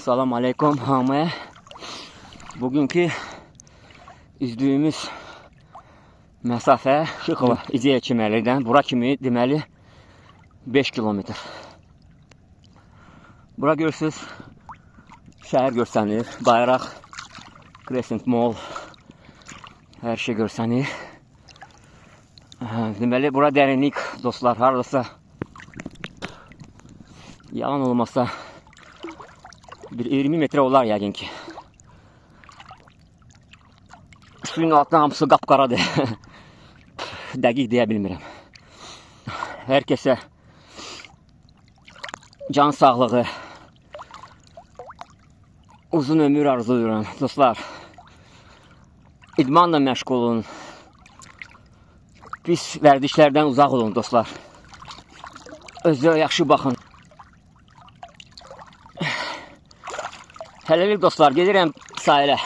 Salam aleykum hamıya. Bugünkü üzdüyümüz məsafə Şıxova İdeya Çimərlikdən bura kimi deməli 5 kilometr. Bura görürsünüz, şəhər görsənir, bayraq, Crescent Mall, hər şey görsənir. Deməli, bura dərinlik dostlar, haradasa yalan olmasa bir 20 metre olar yəqin ki. Suyun altından hamısı qapqaradır. Dəqiq deyə bilmirəm. Hər kəsə can sağlığı, uzun ömür arzulayıram dostlar. İdmanla məşğul olun. Pis vərdişlərdən uzaq olun dostlar. Özünüzə yaxşı baxın. Hələlik dostlar, gedirəm sahilə.